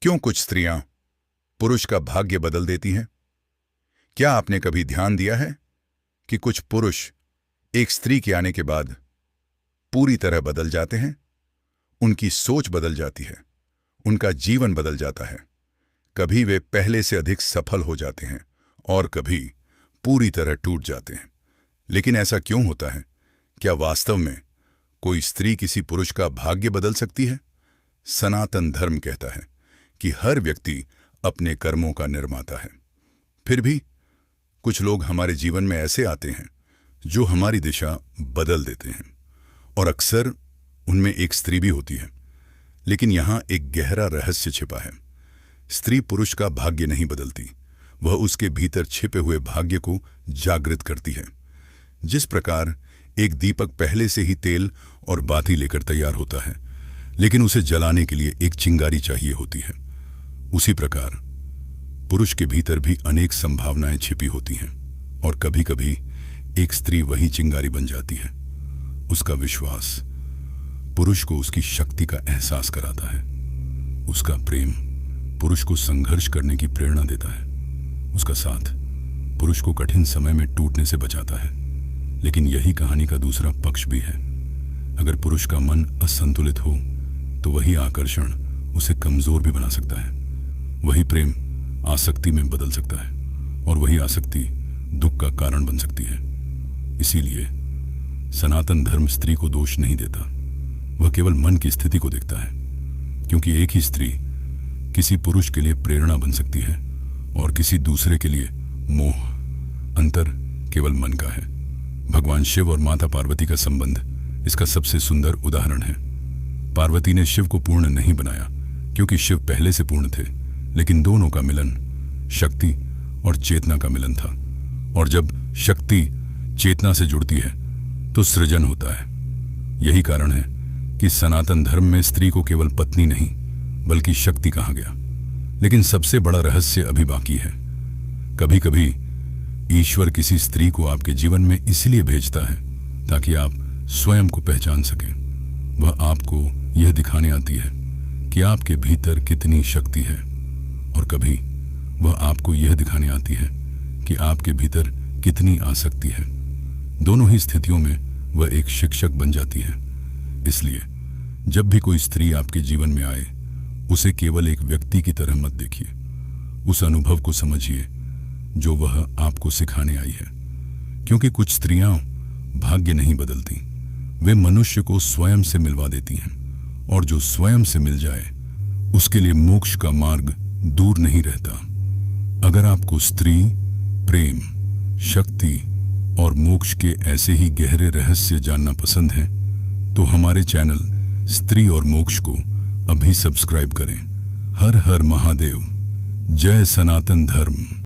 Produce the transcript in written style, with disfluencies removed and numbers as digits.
क्यों कुछ स्त्रियां पुरुष का भाग्य बदल देती हैं? क्या आपने कभी ध्यान दिया है कि कुछ पुरुष एक स्त्री के आने के बाद पूरी तरह बदल जाते हैं? उनकी सोच बदल जाती है, उनका जीवन बदल जाता है। कभी वे पहले से अधिक सफल हो जाते हैं और कभी पूरी तरह टूट जाते हैं। लेकिन ऐसा क्यों होता है? क्या वास्तव में कोई स्त्री किसी पुरुष का भाग्य बदल सकती है? सनातन धर्म कहता है कि हर व्यक्ति अपने कर्मों का निर्माता है। फिर भी कुछ लोग हमारे जीवन में ऐसे आते हैं जो हमारी दिशा बदल देते हैं, और अक्सर उनमें एक स्त्री भी होती है। लेकिन यहां एक गहरा रहस्य छिपा है। स्त्री पुरुष का भाग्य नहीं बदलती, वह उसके भीतर छिपे हुए भाग्य को जागृत करती है। जिस प्रकार एक दीपक पहले से ही तेल और बाती लेकर तैयार होता है, लेकिन उसे जलाने के लिए एक चिंगारी चाहिए होती है, उसी प्रकार पुरुष के भीतर भी अनेक संभावनाएं छिपी होती हैं, और कभी कभी एक स्त्री वही चिंगारी बन जाती है। उसका विश्वास पुरुष को उसकी शक्ति का एहसास कराता है। उसका प्रेम पुरुष को संघर्ष करने की प्रेरणा देता है। उसका साथ पुरुष को कठिन समय में टूटने से बचाता है। लेकिन यही कहानी का दूसरा पक्ष भी है। अगर पुरुष का मन असंतुलित हो तो वही आकर्षण उसे कमजोर भी बना सकता है। वही प्रेम आसक्ति में बदल सकता है, और वही आसक्ति दुख का कारण बन सकती है। इसीलिए सनातन धर्म स्त्री को दोष नहीं देता, वह केवल मन की स्थिति को देखता है। क्योंकि एक ही स्त्री किसी पुरुष के लिए प्रेरणा बन सकती है और किसी दूसरे के लिए मोह। अंतर केवल मन का है। भगवान शिव और माता पार्वती का संबंध इसका सबसे सुंदर उदाहरण है। पार्वती ने शिव को पूर्ण नहीं बनाया क्योंकि शिव पहले से पूर्ण थे, लेकिन दोनों का मिलन शक्ति और चेतना का मिलन था। और जब शक्ति चेतना से जुड़ती है तो सृजन होता है। यही कारण है कि सनातन धर्म में स्त्री को केवल पत्नी नहीं बल्कि शक्ति कहा गया। लेकिन सबसे बड़ा रहस्य अभी बाकी है। कभी कभी ईश्वर किसी स्त्री को आपके जीवन में इसलिए भेजता है ताकि आप स्वयं को पहचान सकें। वह आपको यह दिखाने आती है कि आपके भीतर कितनी शक्ति है, और कभी वह आपको यह दिखाने आती है कि आपके भीतर कितनी आसक्ति है। दोनों ही स्थितियों में वह एक शिक्षक बन जाती है। इसलिए जब भी कोई स्त्री आपके जीवन में आए, उसे केवल एक व्यक्ति की तरह मत देखिए। उस अनुभव को समझिए जो वह आपको सिखाने आई है। क्योंकि कुछ स्त्रियां भाग्य नहीं बदलती, वे मनुष्य को स्वयं से मिलवा देती हैं, और जो स्वयं से मिल जाए उसके लिए मोक्ष का मार्ग दूर नहीं रहता। अगर आपको स्त्री, प्रेम, शक्ति और मोक्ष के ऐसे ही गहरे रहस्य जानना पसंद है तो हमारे चैनल स्त्री और मोक्ष को अभी सब्सक्राइब करें। हर हर महादेव। जय सनातन धर्म।